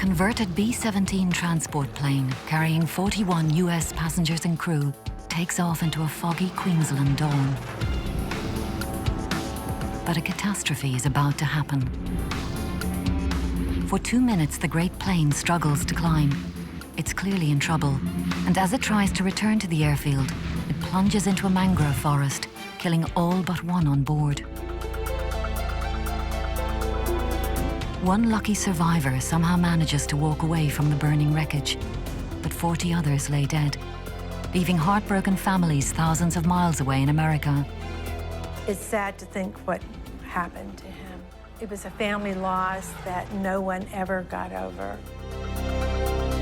converted B-17 transport plane carrying 41 US passengers and crew takes off into a foggy Queensland dawn. But a catastrophe is about to happen. For 2 minutes, the great plane struggles to climb. It's clearly in trouble, and as it tries to return to the airfield, it plunges into a mangrove forest, killing all but one on board. One lucky survivor somehow manages to walk away from the burning wreckage, but 40 others lay dead, leaving heartbroken families thousands of miles away in America. It's sad to think what happened to him. It was a family loss that no one ever got over.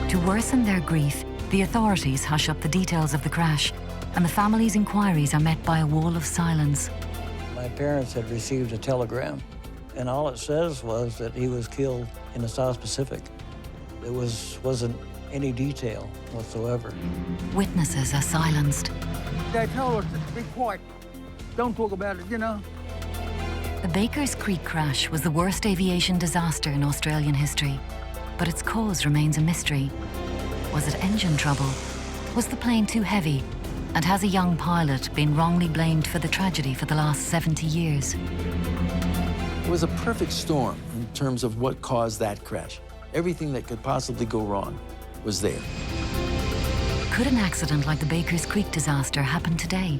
To worsen their grief, the authorities hush up the details of the crash, and the family's inquiries are met by a wall of silence. My parents had received a telegram, and all it says was that he was killed in the South Pacific. There wasn't any detail whatsoever. Witnesses are silenced. They told us to be quiet. Don't talk about it, you know. The Baker's Creek crash was the worst aviation disaster in Australian history, but its cause remains a mystery. Was it engine trouble? Was the plane too heavy? And has a young pilot been wrongly blamed for the tragedy for the last 70 years? It was a perfect storm in terms of what caused that crash. Everything that could possibly go wrong was there. Could an accident like the Baker's Creek disaster happen today?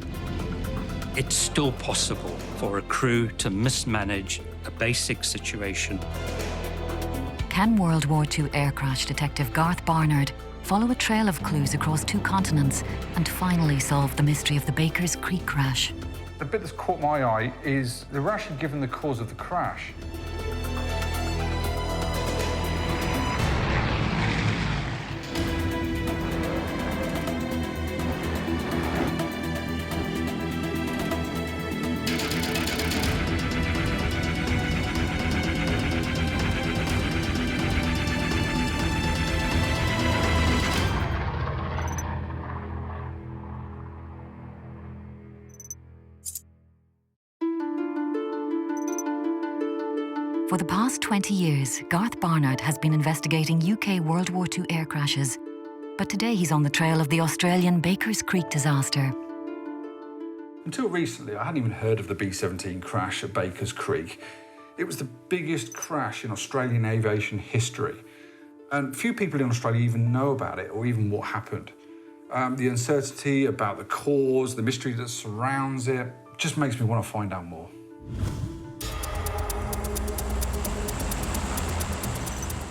It's still possible for a crew to mismanage a basic situation. Can World War II air crash detective Garth Barnard follow a trail of clues across 2 continents and finally solve the mystery of the Baker's Creek crash? The bit that's caught my eye is they were actually given the cause of the crash. For the past 20 years, Garth Barnard has been investigating UK World War II air crashes. But today he's on the trail of the Australian Baker's Creek disaster. Until recently, I hadn't even heard of the B-17 crash at Baker's Creek. It was the biggest crash in Australian aviation history. And few people in Australia even know about it or even what happened. The uncertainty about the cause, the mystery that surrounds it, just makes me want to find out more.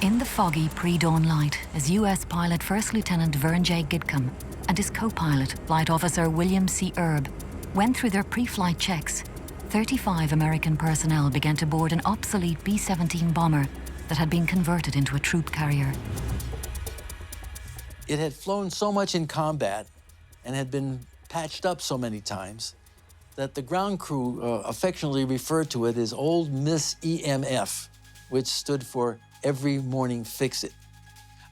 In the foggy pre-dawn light is US pilot First Lieutenant Vern J. Gidcombe and his co-pilot, Flight Officer William C. Erb, went through their pre-flight checks. 35 American personnel began to board an obsolete B-17 bomber that had been converted into a troop carrier. It had flown so much in combat and had been patched up so many times that the ground crew affectionately referred to it as Old Miss EMF, which stood for Every Morning Fix It.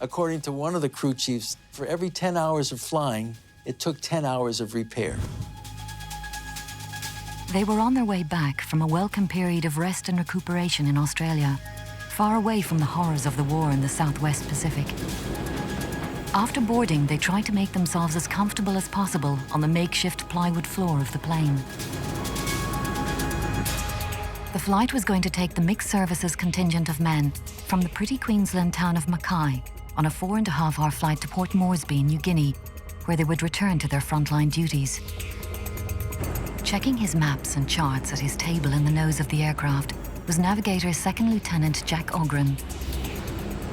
According to one of the crew chiefs, for every 10 hours of flying, it took 10 hours of repair. They were on their way back from a welcome period of rest and recuperation in Australia, far away from the horrors of the war in the Southwest Pacific. After boarding, they tried to make themselves as comfortable as possible on the makeshift plywood floor of the plane. The flight was going to take the mixed services contingent of men from the pretty Queensland town of Mackay on a 4.5-hour flight to Port Moresby, New Guinea, where they would return to their frontline duties. Checking his maps and charts at his table in the nose of the aircraft was Navigator Second Lieutenant Jack Ogren.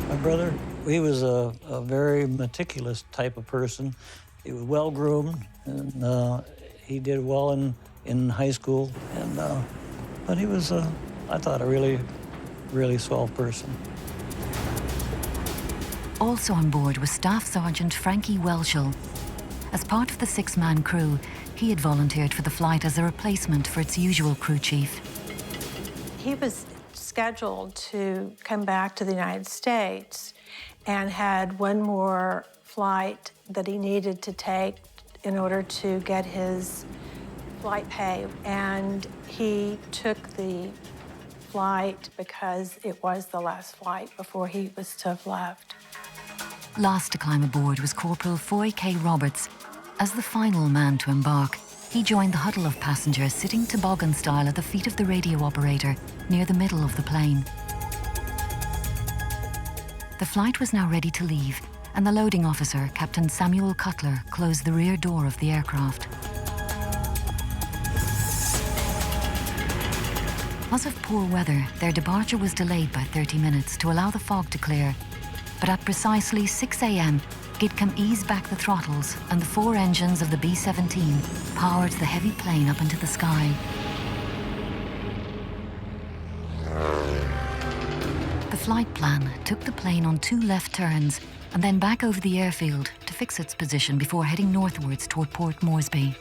My brother, he was a very meticulous type of person. He was well-groomed, and he did well in high school, but he was, I thought, a really, really swell person. Also on board was Staff Sergeant Frankie Welshel. As part of the 6-man crew, he had volunteered for the flight as a replacement for its usual crew chief. He was scheduled to come back to the United States and had one more flight that he needed to take in order to get his flight pay. And he took the flight because it was the last flight before he was to have left. Last to climb aboard was Corporal Foy K. Roberts. As the final man to embark, he joined the huddle of passengers sitting toboggan-style at the feet of the radio operator near the middle of the plane. The flight was now ready to leave, and the loading officer, Captain Samuel Cutler, closed the rear door of the aircraft. Because of poor weather, their departure was delayed by 30 minutes to allow the fog to clear. But at precisely 6 a.m., Gidcombe eased back the throttles and the 4 engines of the B-17 powered the heavy plane up into the sky. The flight plan took the plane on 2 left turns and then back over the airfield to fix its position before heading northwards toward Port Moresby.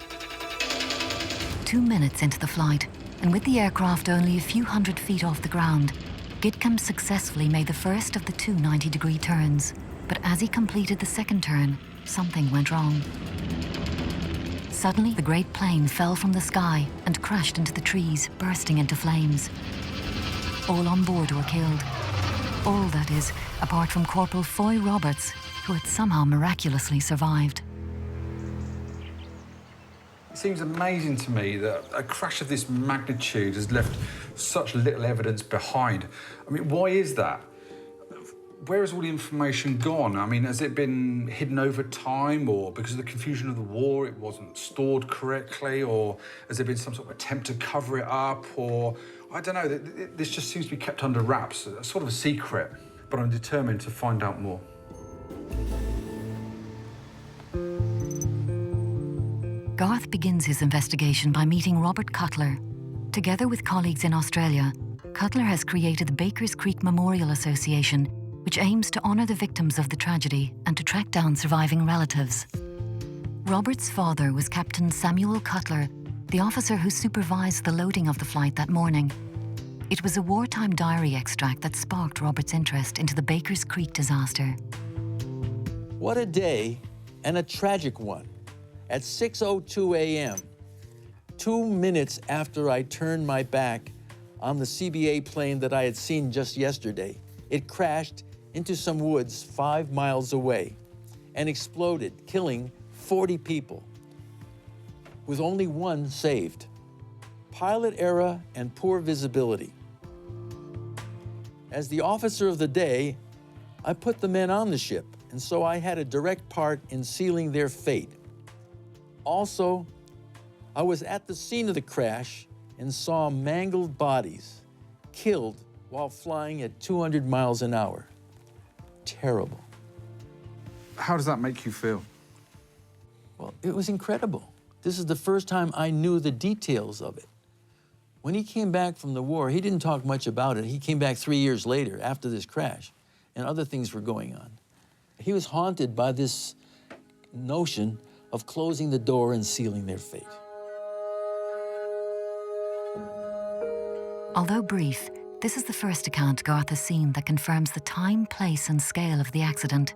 2 minutes into the flight, and with the aircraft only a few hundred feet off the ground, Gidcombe successfully made the first of the 2 90-degree turns. But as he completed the second turn, something went wrong. Suddenly, the great plane fell from the sky and crashed into the trees, bursting into flames. All on board were killed. All, that is, apart from Corporal Foy Roberts, who had somehow miraculously survived. It seems amazing to me that a crash of this magnitude has left such little evidence behind. I mean, why is that? Where has all the information gone? I mean, has it been hidden over time, or because of the confusion of the war, it wasn't stored correctly, or has there been some sort of attempt to cover it up, or I don't know, this just seems to be kept under wraps, sort of a secret, but I'm determined to find out more. Garth begins his investigation by meeting Robert Cutler. Together with colleagues in Australia, Cutler has created the Bakers Creek Memorial Association, which aims to honour the victims of the tragedy and to track down surviving relatives. Robert's father was Captain Samuel Cutler, the officer who supervised the loading of the flight that morning. It was a wartime diary extract that sparked Robert's interest into the Bakers Creek disaster. What a day, and a tragic one. At 6:02 a.m., 2 minutes after I turned my back on the CBA plane that I had seen just yesterday, it crashed into some woods 5 miles away and exploded, killing 40 people, with only 1 saved. Pilot error and poor visibility. As the officer of the day, I put the men on the ship, and so I had a direct part in sealing their fate. Also, I was at the scene of the crash and saw mangled bodies, killed while flying at 200 miles an hour. Terrible. How does that make you feel? Well, it was incredible. This is the first time I knew the details of it. When he came back from the war, he didn't talk much about it. He came back 3 years later after this crash, and other things were going on. He was haunted by this notion of closing the door and sealing their fate. Although brief, this is the first account Garth has seen that confirms the time, place, and scale of the accident.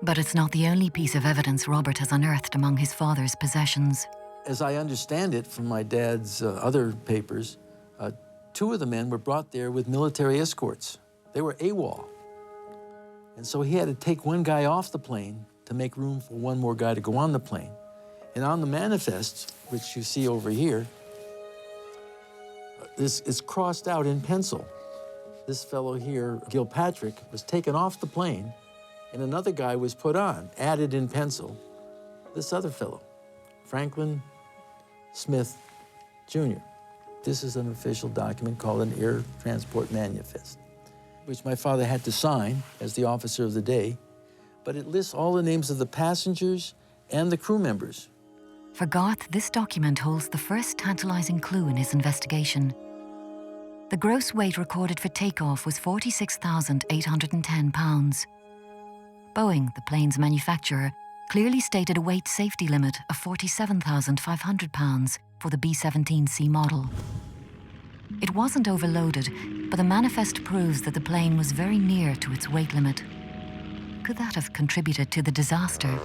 But it's not the only piece of evidence Robert has unearthed among his father's possessions. As I understand it from my dad's other papers, 2 of the men were brought there with military escorts. They were AWOL. And so he had to take 1 guy off the plane to make room for 1 more guy to go on the plane. And on the manifest, which you see over here, this is crossed out in pencil. This fellow here, Gilpatrick, was taken off the plane, and another guy was put on, added in pencil. This other fellow, Franklin Smith Jr. This is an official document called an Air Transport Manifest, which my father had to sign as the officer of the day, but it lists all the names of the passengers and the crew members. For Garth, this document holds the first tantalizing clue in his investigation. The gross weight recorded for takeoff was 46,810 pounds. Boeing, the plane's manufacturer, clearly stated a weight safety limit of 47,500 pounds for the B-17C model. It wasn't overloaded, but the manifest proves that the plane was very near to its weight limit. Could that have contributed to the disaster?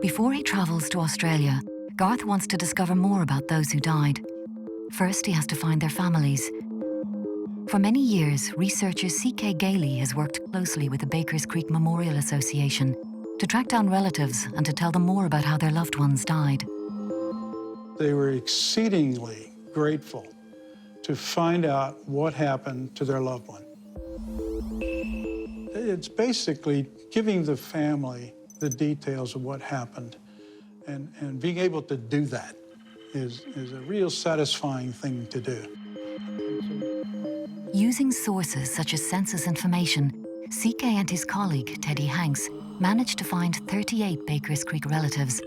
Before he travels to Australia, Garth wants to discover more about those who died. First, he has to find their families. For many years, researcher C.K. Gailey has worked closely with the Bakers Creek Memorial Association to track down relatives and to tell them more about how their loved ones died. They were exceedingly grateful to find out what happened to their loved one. It's basically giving the family the details of what happened, and being able to do that is a real satisfying thing to do. Using sources such as census information, CK and his colleague, Teddy Hanks, managed to find 38 Bakers Creek relatives,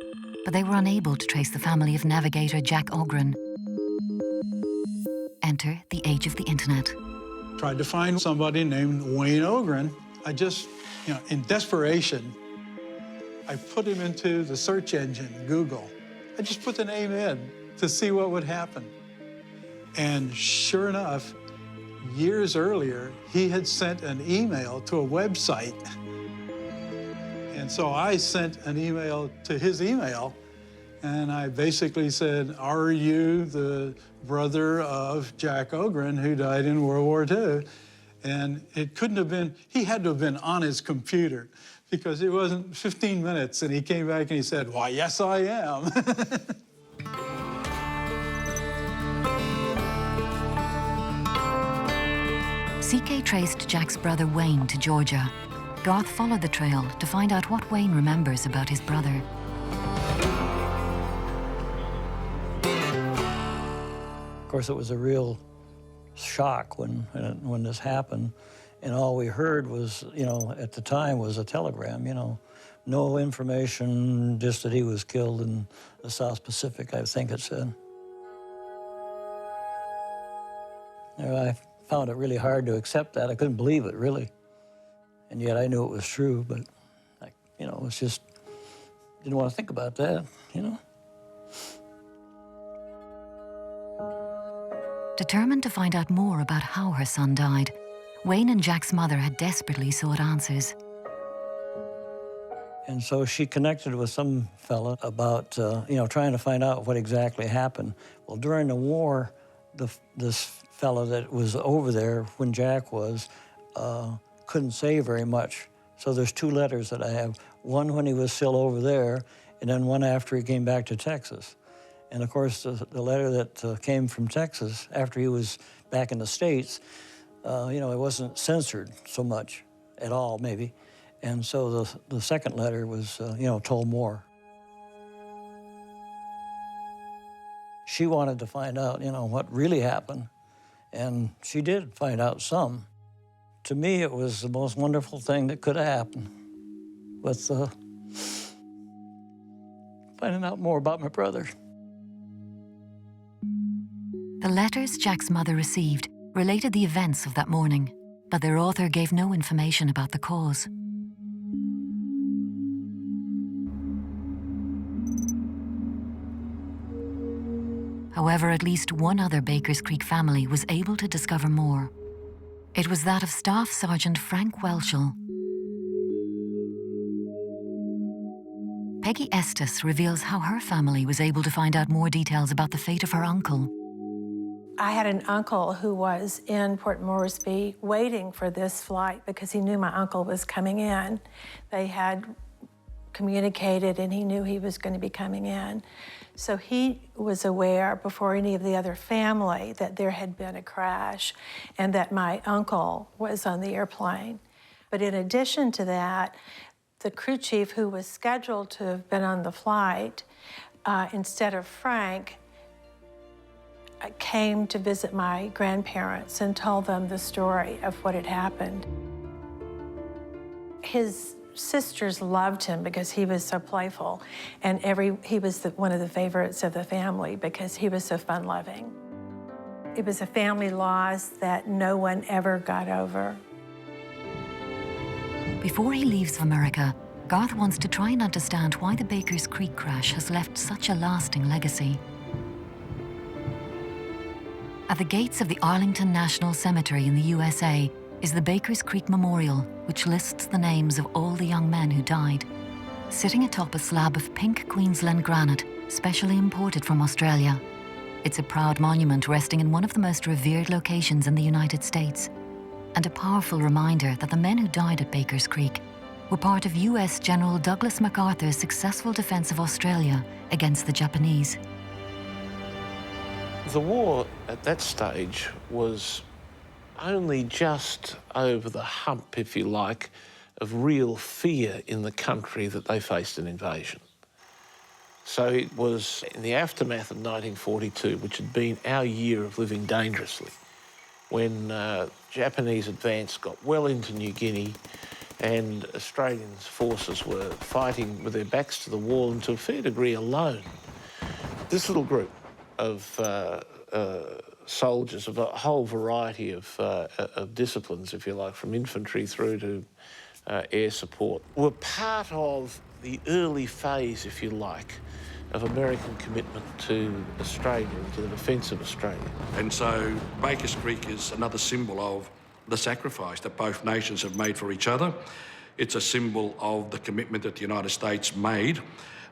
but they were unable to trace the family of navigator Jack Ogren. Enter the age of the internet. Tried to find somebody named Wayne Ogren. I just, in desperation, I put him into the search engine, Google. I just put the name in to see what would happen. And sure enough, years earlier, he had sent an email to a website. And so I sent an email to his email, and I basically said, "Are you the brother of Jack Ogren, who died in World War II?" And it couldn't have been, he had to have been on his computer, because it wasn't 15 minutes, and he came back and he said, "Why, yes, I am." CK traced Jack's brother Wayne to Georgia. Garth followed the trail to find out what Wayne remembers about his brother. Of course, it was a real shock when this happened, and all we heard was, at the time, was a telegram. No information, just that he was killed in the South Pacific, I think it said. I found it really hard to accept that. I couldn't believe it, really. And yet I knew it was true, but, it was just, didn't want to think about that, Determined to find out more about how her son died, Wayne and Jack's mother had desperately sought answers. And so she connected with some fella about, trying to find out what exactly happened. Well, during the war, this fella that was over there when Jack was, couldn't say very much. So there's 2 letters that I have, one when he was still over there, and then one after he came back to Texas. And of course, the letter that came from Texas after he was back in the States, it wasn't censored so much at all, maybe. And so the second letter was, told more. She wanted to find out, what really happened. And she did find out some. To me, it was the most wonderful thing that could have happened with finding out more about my brother. The letters Jack's mother received related the events of that morning, but their author gave no information about the cause. However, at least one other Bakers Creek family was able to discover more. It was that of Staff Sergeant Frank Welshel. Peggy Estes reveals how her family was able to find out more details about the fate of her uncle. I had an uncle who was in Port Moresby waiting for this flight because he knew my uncle was coming in. They had communicated and he knew he was going to be coming in. So he was aware before any of the other family that there had been a crash and that my uncle was on the airplane. But in addition to that, the crew chief who was scheduled to have been on the flight, instead of Frank, came to visit my grandparents and told them the story of what had happened. His sisters loved him because he was so playful, and he was one of the favorites of the family because he was so fun-loving. It was a family loss that no one ever got over. Before he leaves America, Garth wants to try and understand why the Bakers Creek crash has left such a lasting legacy. At the gates of the Arlington National Cemetery in the USA, is the Baker's Creek Memorial, which lists the names of all the young men who died. Sitting atop a slab of pink Queensland granite, specially imported from Australia. It's a proud monument resting in one of the most revered locations in the United States, and a powerful reminder that the men who died at Baker's Creek were part of US General Douglas MacArthur's successful defense of Australia against the Japanese. The war at that stage was only just over the hump, if you like, of real fear in the country that they faced an invasion. So it was in the aftermath of 1942, which had been our year of living dangerously, when Japanese advance got well into New Guinea and Australian forces were fighting with their backs to the wall and to a fair degree alone. This little group of soldiers of a whole variety of disciplines, if you like, from infantry through to air support, were part of the early phase, if you like, of American commitment to Australia and to the defence of Australia. And so Baker's Creek is another symbol of the sacrifice that both nations have made for each other. It's a symbol of the commitment that the United States made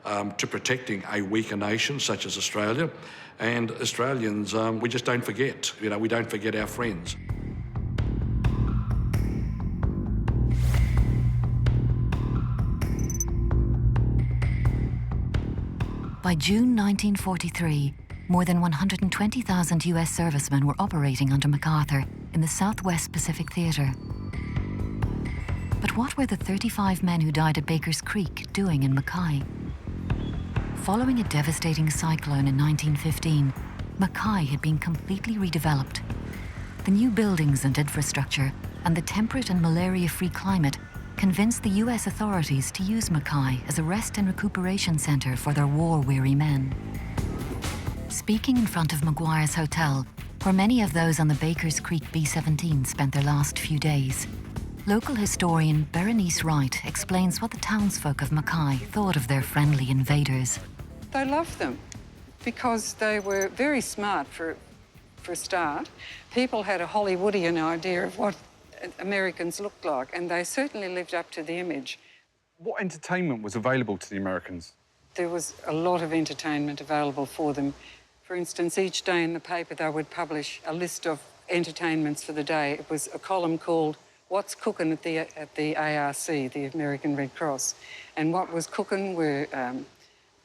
to protecting a weaker nation such as Australia. And Australians, we just don't forget. You know, we don't forget our friends. By June 1943, more than 120,000 US servicemen were operating under MacArthur in the Southwest Pacific Theatre. But what were the 35 men who died at Baker's Creek doing in Mackay? Following a devastating cyclone in 1915, Mackay had been completely redeveloped. The new buildings and infrastructure and the temperate and malaria-free climate convinced the US authorities to use Mackay as a rest and recuperation centre for their war-weary men. Speaking in front of Maguire's Hotel, where many of those on the Baker's Creek B-17 spent their last few days, local historian Berenice Wright explains what the townsfolk of Mackay thought of their friendly invaders. They loved them because they were very smart for a start. People had a Hollywoodian idea of what Americans looked like, and they certainly lived up to the image. What entertainment was available to the Americans? There was a lot of entertainment available for them. For instance, each day in the paper they would publish a list of entertainments for the day. It was a column called What's Cookin' at the ARC, the American Red Cross. And what was cooking were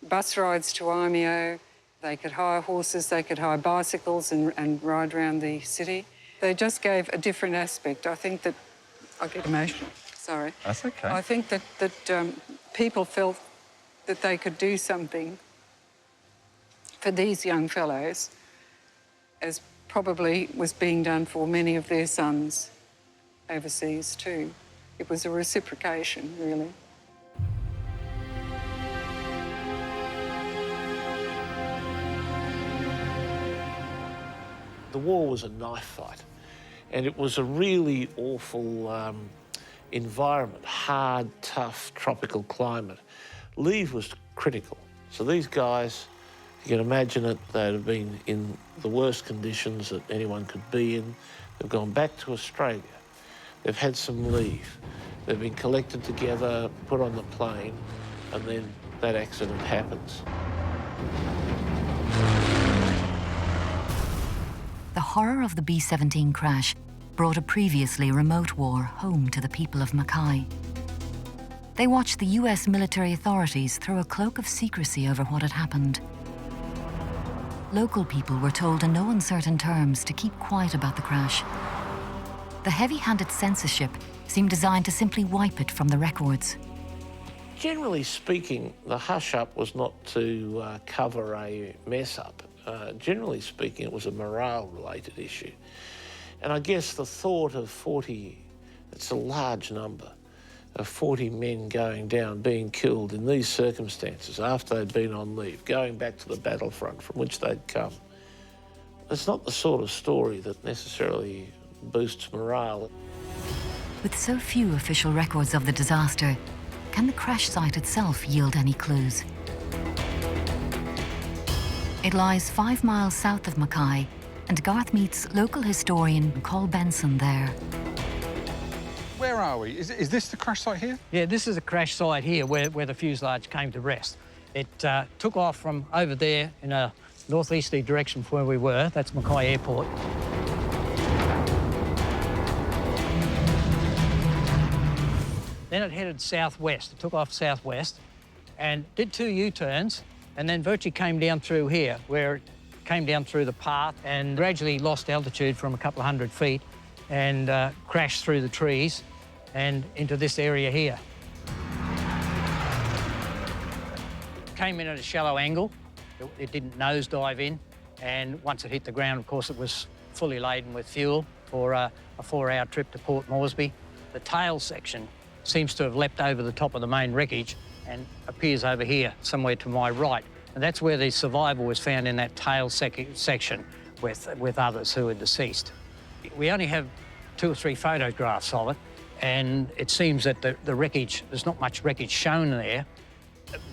bus rides to Imeo. They could hire horses, they could hire bicycles and ride around the city. They just gave a different aspect. I think that... I get emotional, sorry. That's okay. I think that people felt that they could do something for these young fellows, as probably was being done for many of their sons overseas too. It was a reciprocation, really. The war was a knife fight, and it was a really awful environment, hard, tough, tropical climate. Leave was critical. So these guys, you can imagine it, they'd have been in the worst conditions that anyone could be in. They've gone back to Australia. They've had some leave. They've been collected together, put on the plane, and then that accident happens. The horror of the B-17 crash brought a previously remote war home to the people of Mackay. They watched the US military authorities throw a cloak of secrecy over what had happened. Local people were told in no uncertain terms to keep quiet about the crash. The heavy-handed censorship seemed designed to simply wipe it from the records. Generally speaking, the hush-up was not to cover a mess-up. Generally speaking, it was a morale-related issue. And I guess the thought of 40, it's a large number, of 40 men going down, being killed in these circumstances after they'd been on leave, going back to the battlefront from which they'd come. It's not the sort of story that necessarily boosts morale. With so few official records of the disaster, can the crash site itself yield any clues? It lies 5 miles south of Mackay, and Garth meets local historian Col Benson there. where are we? Is this the crash site here? Yeah, this is a crash site here where the fuselage came to rest. It took off from over there in a northeasterly direction from where we were. That's Mackay Airport. Then it headed southwest. It took off southwest and did 2 U-turns, and then virtually came down through here, where it came down through the path and gradually lost altitude from a couple of 100 feet and crashed through the trees and into this area here. Came in at a shallow angle. It didn't nosedive in, and once it hit the ground, of course, it was fully laden with fuel for a 4-hour trip to Port Moresby. The tail section seems to have leapt over the top of the main wreckage and appears over here, somewhere to my right. And that's where the survivor was found, in that tail section with others who are deceased. We only have 2 or 3 photographs of it, and it seems that the wreckage, there's not much wreckage shown there,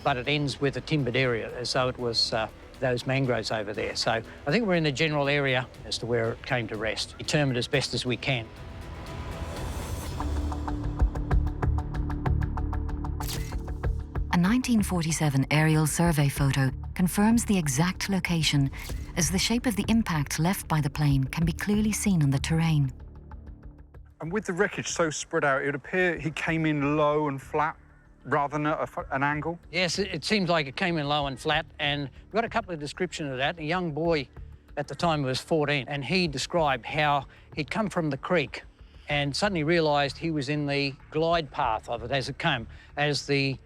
but it ends with a timbered area, as though it was those mangroves over there. So I think we're in the general area as to where it came to rest, determined as best as we can. A 1947 aerial survey photo confirms the exact location, as the shape of the impact left by the plane can be clearly seen on the terrain. And with the wreckage so spread out, it would appear he came in low and flat rather than at an angle? Yes, it seems like it came in low and flat, and we've got a couple of descriptions of that. A young boy at the time was 14, and he described how he'd come from the creek and suddenly realised he was in the glide path of it as it came, as the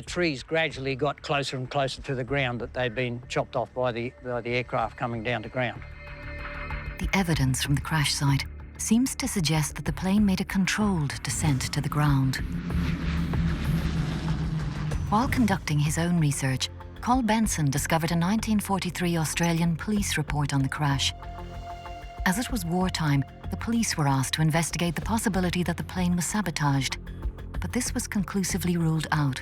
trees gradually got closer and closer to the ground, that they'd been chopped off by the aircraft coming down to ground. The evidence from the crash site seems to suggest that the plane made a controlled descent to the ground. While conducting his own research, Col Benson discovered a 1943 Australian police report on the crash. As it was wartime, the police were asked to investigate the possibility that the plane was sabotaged, but this was conclusively ruled out.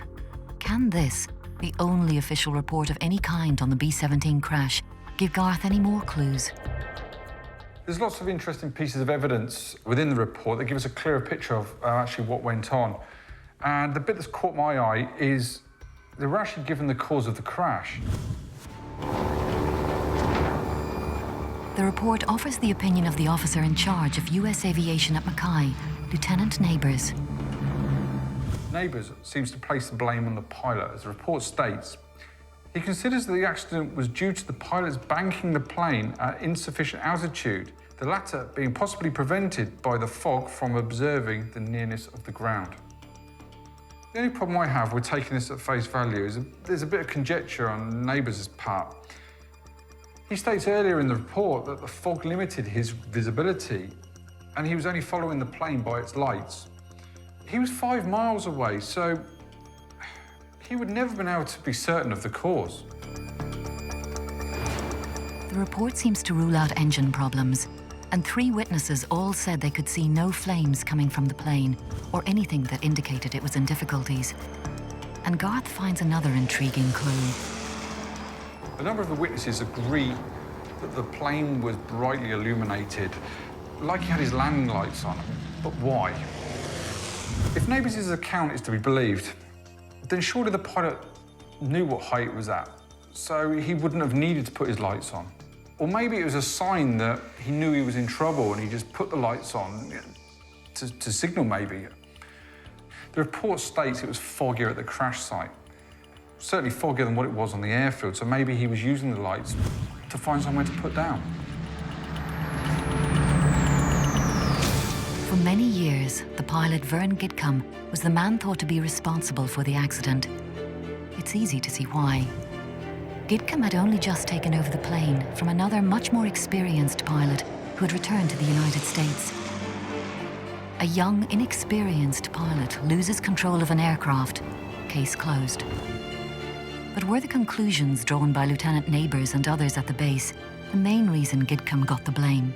Can this, the only official report of any kind on the B-17 crash, give Garth any more clues? There's lots of interesting pieces of evidence within the report that give us a clearer picture of actually what went on. And the bit that's caught my eye is they were actually given the cause of the crash. The report offers the opinion of the officer in charge of US aviation at Mackay, Lieutenant Neighbours. Neighbours seems to place the blame on the pilot. As the report states, he considers that the accident was due to the pilot's banking the plane at insufficient altitude, the latter being possibly prevented by the fog from observing the nearness of the ground. The only problem I have with taking this at face value is there's a bit of conjecture on Neighbours' part. He states earlier in the report that the fog limited his visibility and he was only following the plane by its lights. He was 5 miles away, so he would never have been able to be certain of the cause. The report seems to rule out engine problems, and 3 witnesses all said they could see no flames coming from the plane or anything that indicated it was in difficulties. And Garth finds another intriguing clue. A number of the witnesses agree that the plane was brightly illuminated, like he had his landing lights on. But why? If Neighbours' account is to be believed, then surely the pilot knew what height it was at, so he wouldn't have needed to put his lights on. Or maybe it was a sign that he knew he was in trouble and he just put the lights on to signal maybe. The report states it was foggier at the crash site, certainly foggier than what it was on the airfield, so maybe he was using the lights to find somewhere to put down. For many years, the pilot Vern Gidcombe was the man thought to be responsible for the accident. It's easy to see why. Gidcombe had only just taken over the plane from another much more experienced pilot who had returned to the United States. A young, inexperienced pilot loses control of an aircraft. Case closed. But were the conclusions drawn by Lieutenant Neighbours and others at the base the main reason Gidcombe got the blame?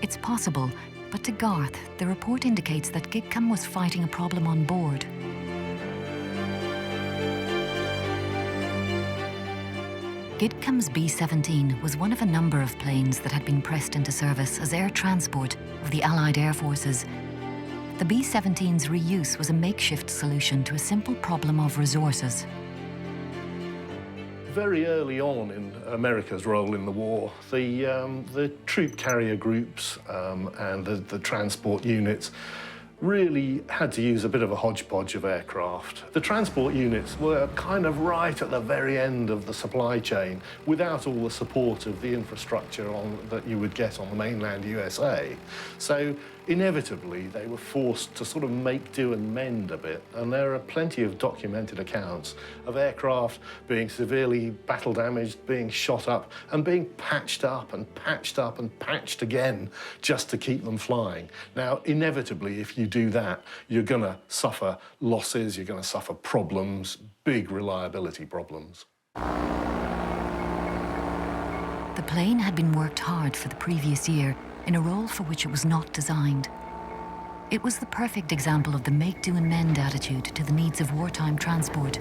It's possible, but to Garth, the report indicates that Gidcombe was fighting a problem on board. Gidcombe's B-17 was one of a number of planes that had been pressed into service as air transport of the Allied Air Forces. the B-17's reuse was a makeshift solution to a simple problem of resources. Very early on in America's role in the war, the troop carrier groups and the transport units really had to use a bit of a hodgepodge of aircraft. The transport units were kind of right at the very end of the supply chain without all the support of the infrastructure that you would get on the mainland USA. So inevitably they were forced to sort of make do and mend a bit, and there are plenty of documented accounts of aircraft being severely battle damaged, being shot up and being patched up and patched up and patched again just to keep them flying. Now inevitably if you do that, you're going to suffer losses, you're going to suffer problems, big reliability problems. The plane had been worked hard for the previous year in a role for which it was not designed. It was the perfect example of the make do and mend attitude to the needs of wartime transport.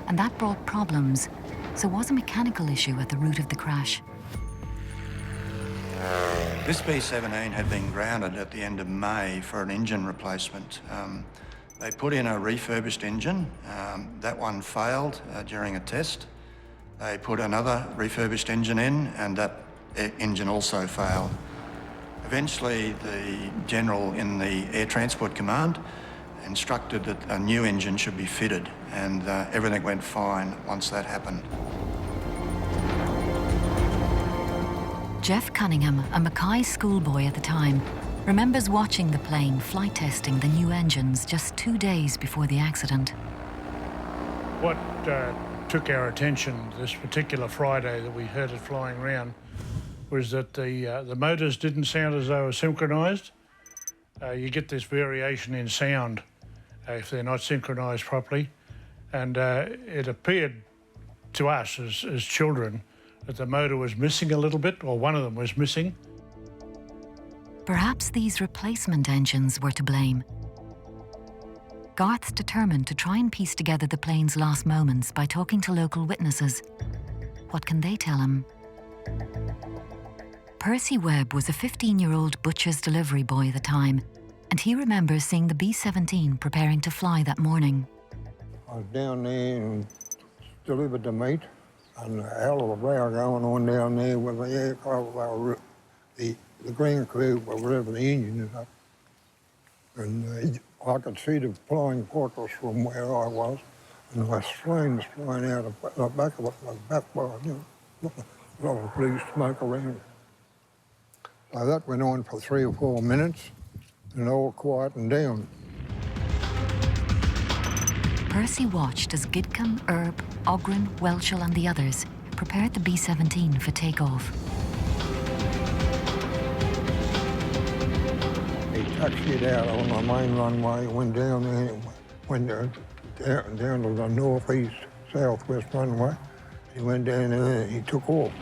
And that brought problems, so was a mechanical issue at the root of the crash. This B-17 had been grounded at the end of May for an engine replacement. They put in a refurbished engine. That one failed during a test. They put another refurbished engine in, and that engine also failed. Eventually, the general in the Air Transport Command instructed that a new engine should be fitted, and everything went fine once that happened. Jeff Cunningham, a Mackay schoolboy at the time, remembers watching the plane flight testing the new engines just 2 days before the accident. What took our attention this particular Friday that we heard it flying around was that the motors didn't sound as though they were synchronised. You get this variation in sound if they're not synchronised properly. And it appeared to us as children that the motor was missing a little bit, or one of them was missing. Perhaps these replacement engines were to blame. Garth's determined to try and piece together the plane's last moments by talking to local witnesses. What can they tell him? Percy Webb was a 15-year-old butcher's delivery boy at the time, and he remembers seeing the B-17 preparing to fly that morning. I was down there and delivered the meat, and a hell of a row going on down there with the aircraft, the ground crew, whatever the engine is up. And I could see the flying portals from where I was, and the flames flying out of the back of it, the back bar, you know, a lot of blue smoke around. So that went on for 3 or 4 minutes, and all quietened down. Percy watched as Gidcombe, Erb, Ogren, Welshel and the others prepared the B-17 for takeoff. He taxied out on the main runway, went down there, went down to the northeast, southwest runway. He went down there and he took off.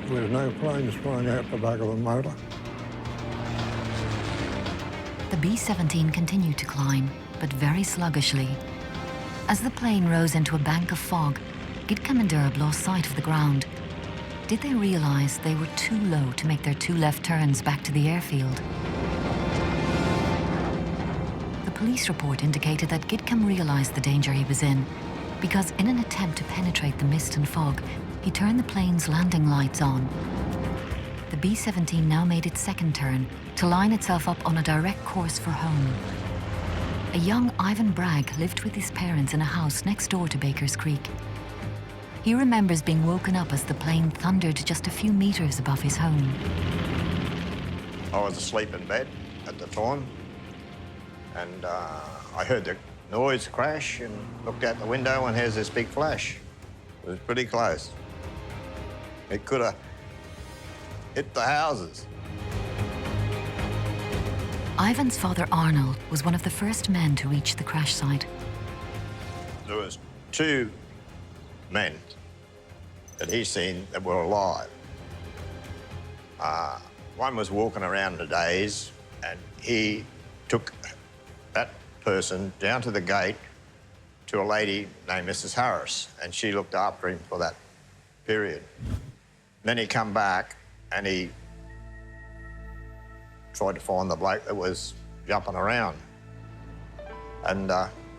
There was no planes flying out the back of the motor. The B-17 continued to climb, but very sluggishly. As the plane rose into a bank of fog, Gidcombe and Erb lost sight of the ground. Did they realise they were too low to make their 2 left turns back to the airfield? The police report indicated that Gidcombe realised the danger he was in, because in an attempt to penetrate the mist and fog, he turned the plane's landing lights on. The B-17 now made its second turn to line itself up on a direct course for home. A young Ivan Bragg lived with his parents in a house next door to Baker's Creek. He remembers being woken up as the plane thundered just a few metres above his home. I was asleep in bed at the time, and I heard the noise crash and looked out the window and here's this big flash. It was pretty close. It could have hit the houses. Ivan's father, Arnold, was one of the first men to reach the crash site. There was 2 men that he's seen that were alive. One was walking around in a daze, and he took that person down to the gate to a lady named Mrs. Harris, and she looked after him for that period. Then he come back, and he tried to find the bloke that was jumping around. And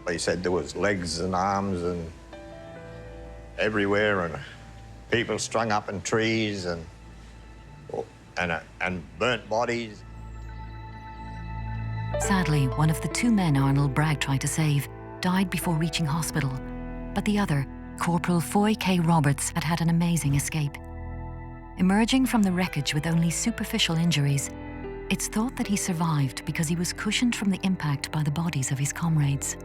he said there was legs and arms and everywhere, and people strung up in trees and burnt bodies. Sadly, one of the two men Arnold Bragg tried to save died before reaching hospital, but the other, Corporal Foy K. Roberts, had had an amazing escape. Emerging from the wreckage with only superficial injuries, it's thought that he survived because he was cushioned from the impact by the bodies of his comrades.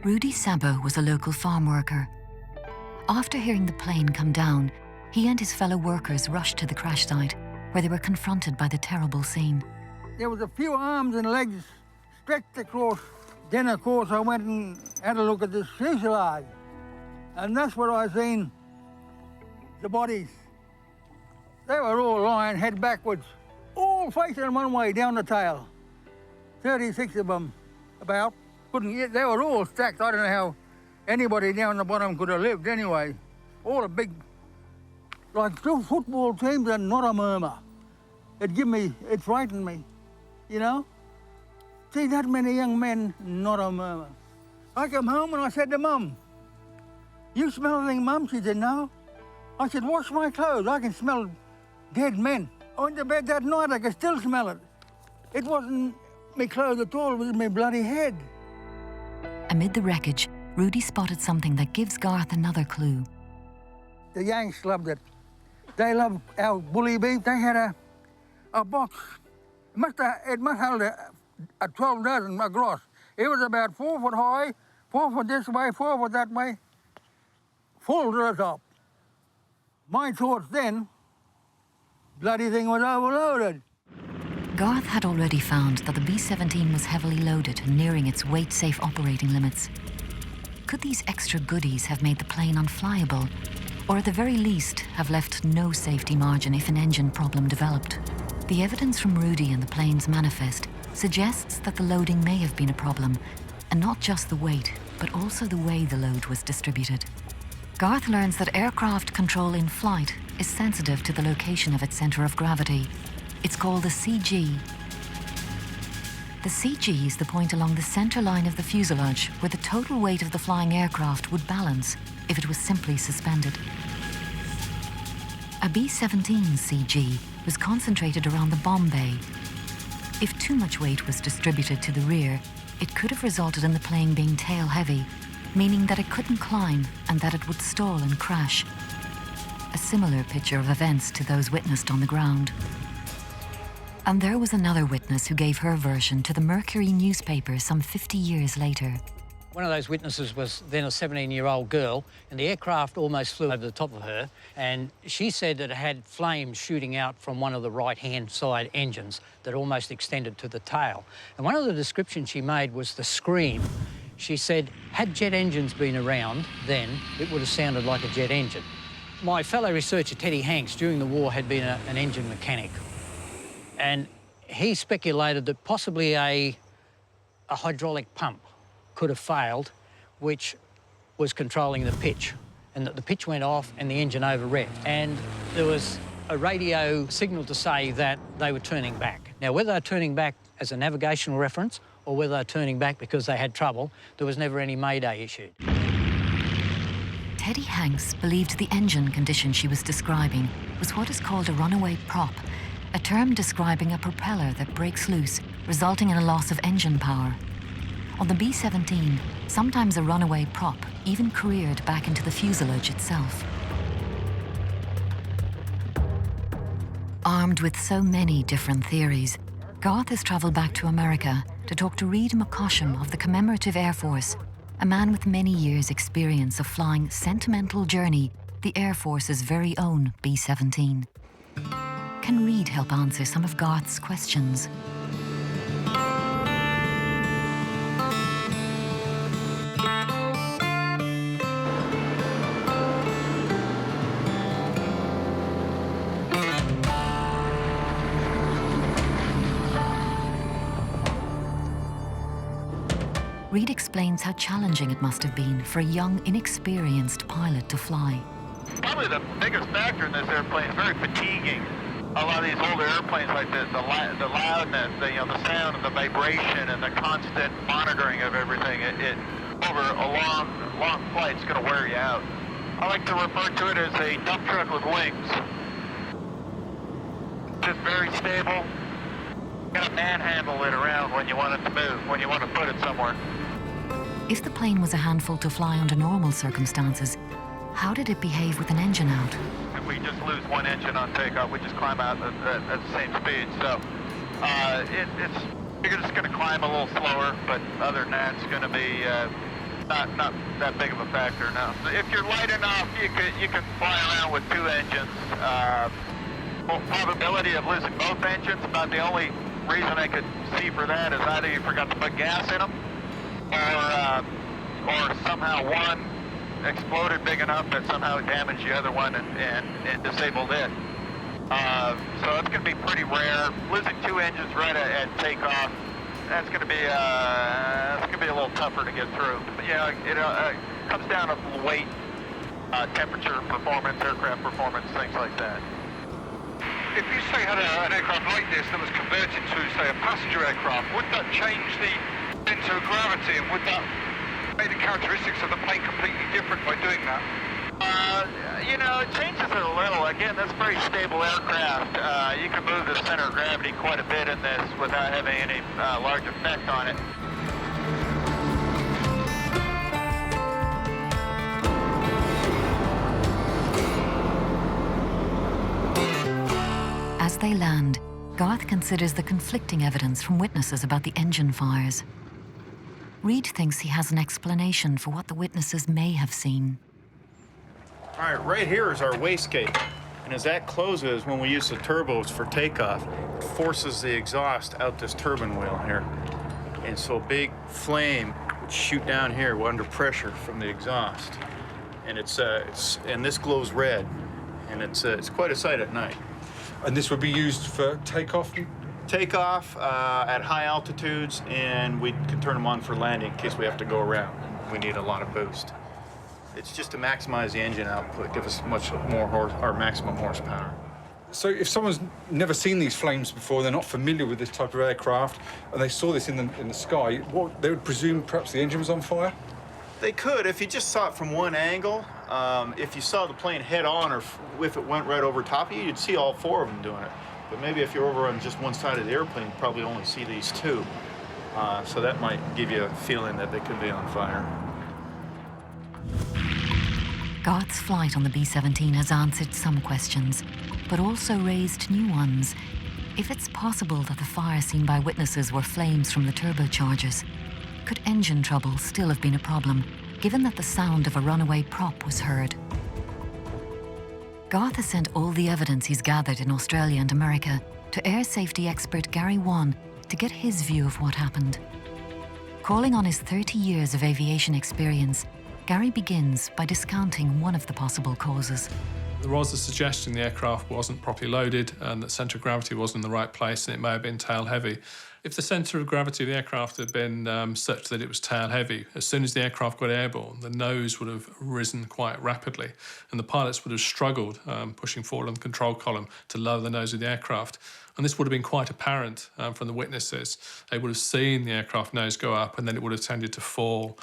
Rudy Sabo was a local farm worker. After hearing the plane come down, he and his fellow workers rushed to the crash site, where they were confronted by the terrible scene. There was a few arms and legs stretched across. Then, of course, I went and had a look at the fuselage, and that's where I seen the bodies. They were all lying head backwards, all facing one way down the tail. 36 of them, about. They were all stacked. I don't know how anybody down the bottom could have lived anyway. All a big, like two football teams and not a murmur. It frightened me, you know? See that many young men, not a murmur. I came home and I said to Mum, "You smell anything, Mum?" She said, "No." I said, "Wash my clothes, I can smell dead men." I went to bed that night, I could still smell it. It wasn't my clothes at all, it was my bloody head. Amid the wreckage, Rudy spotted something that gives Garth another clue. The Yanks loved it. They loved our bully beef. They had a box. It must have held a 12 dozen across. It was about 4 foot high, 4 foot this way, 4 foot that way, full to the top. My thoughts then, bloody thing was overloaded. Garth had already found that the B-17 was heavily loaded and nearing its weight-safe operating limits. Could these extra goodies have made the plane unflyable, or at the very least have left no safety margin if an engine problem developed? The evidence from Rudy and the plane's manifest suggests that the loading may have been a problem, and not just the weight, but also the way the load was distributed. Garth learns that aircraft control in flight is sensitive to the location of its center of gravity. It's called the CG. The CG is the point along the center line of the fuselage where the total weight of the flying aircraft would balance if it was simply suspended. A B-17 CG was concentrated around the bomb bay. If too much weight was distributed to the rear, it could have resulted in the plane being tail-heavy, meaning that it couldn't climb and that it would stall and crash. A similar picture of events to those witnessed on the ground. And there was another witness who gave her version to the Mercury newspaper some 50 years later. One of those witnesses was then a 17-year-old girl, and the aircraft almost flew over the top of her, and she said that it had flames shooting out from one of the right-hand side engines that almost extended to the tail. And one of the descriptions she made was the scream. She said, had jet engines been around then, it would have sounded like a jet engine. My fellow researcher, Teddy Hanks, during the war had been an engine mechanic, and he speculated that possibly a hydraulic pump could have failed, which was controlling the pitch, and that the pitch went off and the engine overrevved. And there was a radio signal to say that they were turning back. Now, whether they're turning back as a navigational reference or whether they're turning back because they had trouble, there was never any mayday issued. Teddy Hanks believed the engine condition she was describing was what is called a runaway prop, a term describing a propeller that breaks loose, resulting in a loss of engine power. On the B-17, sometimes a runaway prop even careered back into the fuselage itself. Armed with so many different theories, Garth has travelled back to America to talk to Reed McCosham of the Commemorative Air Force, a man with many years' experience of flying Sentimental Journey, the Air Force's very own B-17. Can Reed help answer some of Garth's questions? Reed explains how challenging it must have been for a young, inexperienced pilot to fly. Probably the biggest factor in this airplane is very fatiguing. a lot of these older airplanes, like the loudness, the sound and the vibration and the constant monitoring of everything, it over a long flight is going to wear you out. I like to refer to it as a dump truck with wings. Just very stable. You're going to manhandle it around when you want it to move, when you want to put it somewhere. If the plane was a handful to fly under normal circumstances, how did it behave with an engine out? If we just lose one engine on takeoff, we just climb out at the same speed. So you're just going to climb a little slower, but other than that, it's going to be not that big of a factor now. So if you're light enough, you can fly around with two engines. Probability of losing both engines, about the only reason I could see for that is either you forgot to put gas in them, or somehow one exploded big enough that somehow it damaged the other one and disabled it. So it's going to be pretty rare. Losing two engines right at takeoff, that's going to be a little tougher to get through. But yeah, it comes down to weight, temperature, performance, aircraft performance, things like that. If you say had an aircraft like this that was converted to, say, a passenger aircraft, would that change the center of gravity, and would that make the characteristics of the plane completely different by doing that? It changes it a little. Again, that's a very stable aircraft. You can move the center of gravity quite a bit in this without having any large effect on it. As they land, Garth considers the conflicting evidence from witnesses about the engine fires. Reed thinks he has an explanation for what the witnesses may have seen. All right here is our wastegate. And as that closes, when we use the turbos for takeoff, it forces the exhaust out this turbine wheel here. And so a big flame would shoot down here under pressure from the exhaust. And and this glows red. And it's quite a sight at night. And this would be used for takeoff? Takeoff at high altitudes, and we can turn them on for landing in case we have to go around. We need a lot of boost. It's just to maximize the engine output, give us much more maximum horsepower. So if someone's never seen these flames before, they're not familiar with this type of aircraft, and they saw this in the sky, they would presume perhaps the engine was on fire? They could, if you just saw it from one angle. If you saw the plane head on, or if it went right over top of you, you'd see all four of them doing it. But maybe if you're over on just one side of the airplane, you'd probably only see these two. So that might give you a feeling that they could be on fire. Garth's flight on the B-17 has answered some questions, but also raised new ones. If it's possible that the fire seen by witnesses were flames from the turbochargers, could engine trouble still have been a problem, given that the sound of a runaway prop was heard? Garth has sent all the evidence he's gathered in Australia and America to air safety expert Gary Wan to get his view of what happened. Calling on his 30 years of aviation experience, Gary begins by discounting one of the possible causes. There was a suggestion the aircraft wasn't properly loaded and that centre of gravity wasn't in the right place, and it may have been tail heavy. If the centre of gravity of the aircraft had been such that it was tail heavy, as soon as the aircraft got airborne, the nose would have risen quite rapidly, and the pilots would have struggled pushing forward on the control column to lower the nose of the aircraft. And this would have been quite apparent from the witnesses. They would have seen the aircraft nose go up, and then it would have tended to fall,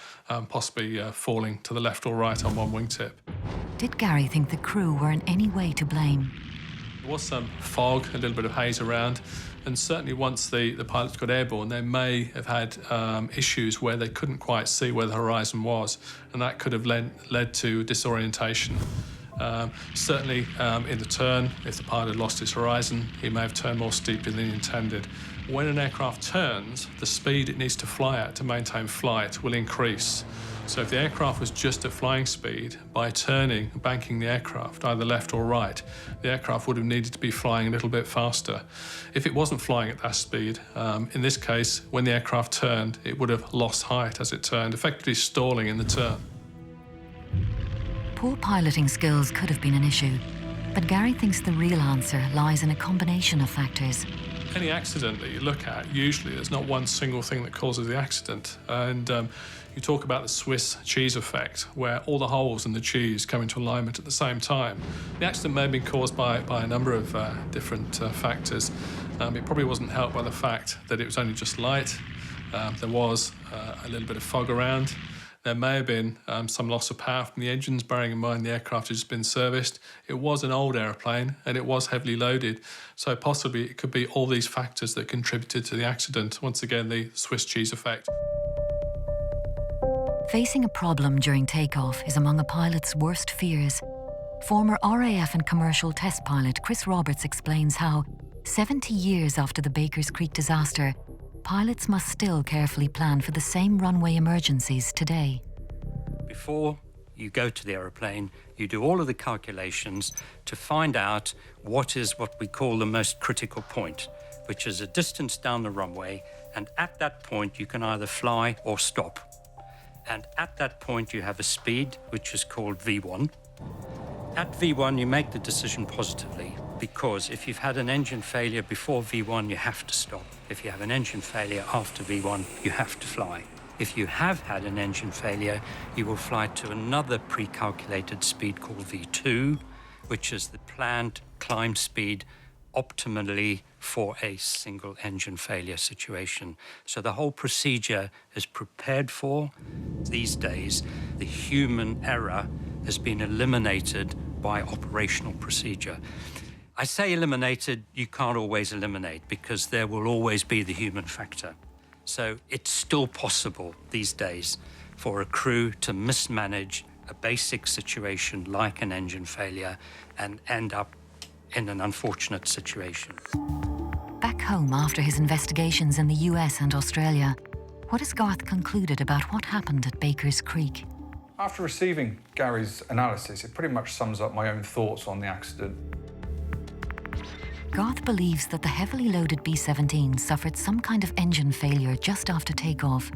possibly falling to the left or right on one wingtip. Did Gary think the crew were in any way to blame? There was some fog, a little bit of haze around, and certainly once the pilots got airborne, they may have had issues where they couldn't quite see where the horizon was, and that could have led to disorientation. Certainly in the turn, if the pilot had lost his horizon, he may have turned more steeply than he intended. When an aircraft turns, the speed it needs to fly at to maintain flight will increase. So if the aircraft was just at flying speed, by turning, banking the aircraft, either left or right, the aircraft would have needed to be flying a little bit faster. If it wasn't flying at that speed, in this case, when the aircraft turned, it would have lost height as it turned, effectively stalling in the turn. Poor piloting skills could have been an issue, but Gary thinks the real answer lies in a combination of factors. Any accident that you look at, usually there's not one single thing that causes the accident. And you talk about the Swiss cheese effect, where all the holes in the cheese come into alignment at the same time. The accident may have been caused by a number of different factors. It probably wasn't helped by the fact that it was only just light. There was a little bit of fog around. There may have been some loss of power from the engines, bearing in mind the aircraft had just been serviced. It was an old airplane and it was heavily loaded, so possibly it could be all these factors that contributed to the accident. Once again, the Swiss cheese effect. Facing a problem during takeoff is among a pilot's worst fears. Former RAF and commercial test pilot Chris Roberts explains how, 70 years after the Bakers Creek disaster, pilots must still carefully plan for the same runway emergencies today. Before you go to the aeroplane, you do all of the calculations to find out what is what we call the most critical point, which is a distance down the runway, and at that point you can either fly or stop. And at that point you have a speed which is called V1. At V1 you make the decision positively, because if you've had an engine failure before V1, you have to stop. If you have an engine failure after V1, you have to fly. If you have had an engine failure, you will fly to another pre-calculated speed called V2, which is the planned climb speed optimally for a single engine failure situation. So the whole procedure is prepared for. These days, the human error has been eliminated by operational procedure. I say eliminated, you can't always eliminate, because there will always be the human factor. So it's still possible these days for a crew to mismanage a basic situation like an engine failure and end up in an unfortunate situation. Back home after his investigations in the US and Australia, what has Garth concluded about what happened at Bakers Creek? After receiving Gary's analysis, it pretty much sums up my own thoughts on the accident. Garth believes that the heavily loaded B-17 suffered some kind of engine failure just after takeoff.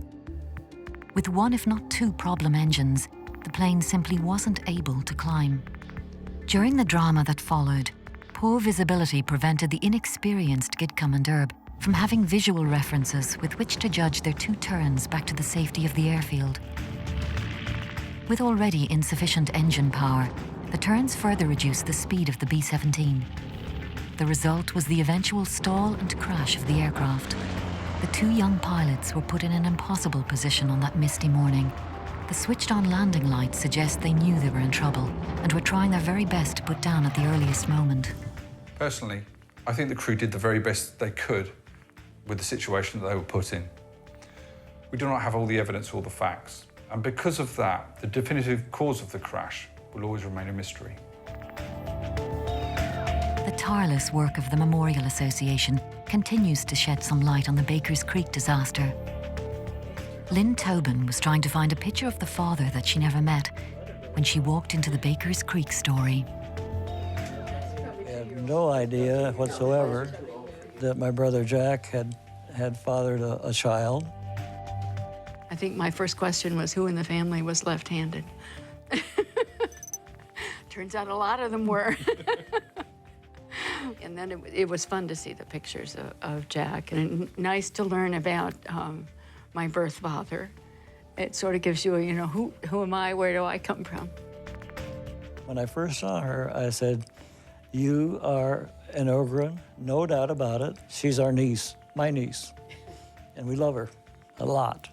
With one, if not two, problem engines, the plane simply wasn't able to climb. During the drama that followed, poor visibility prevented the inexperienced Gid Commandeur from having visual references with which to judge their two turns back to the safety of the airfield. With already insufficient engine power, the turns further reduced the speed of the B-17. The result was the eventual stall and crash of the aircraft. The two young pilots were put in an impossible position on that misty morning. The switched-on landing lights suggest they knew they were in trouble and were trying their very best to put down at the earliest moment. Personally, I think the crew did the very best they could with the situation that they were put in. We do not have all the evidence or the facts, and because of that, the definitive cause of the crash will always remain a mystery. The tireless work of the Memorial Association continues to shed some light on the Bakers Creek disaster. Lynn Tobin was trying to find a picture of the father that she never met when she walked into the Bakers Creek story. I had no idea whatsoever that my brother Jack had fathered a child. I think my first question was who in the family was left-handed. Turns out a lot of them were. And then it was fun to see the pictures of Jack, and nice to learn about my birth father. It sort of gives you, who am I, where do I come from? When I first saw her, I said, "You are an Ogren, no doubt about it. She's our niece, my niece, and we love her a lot."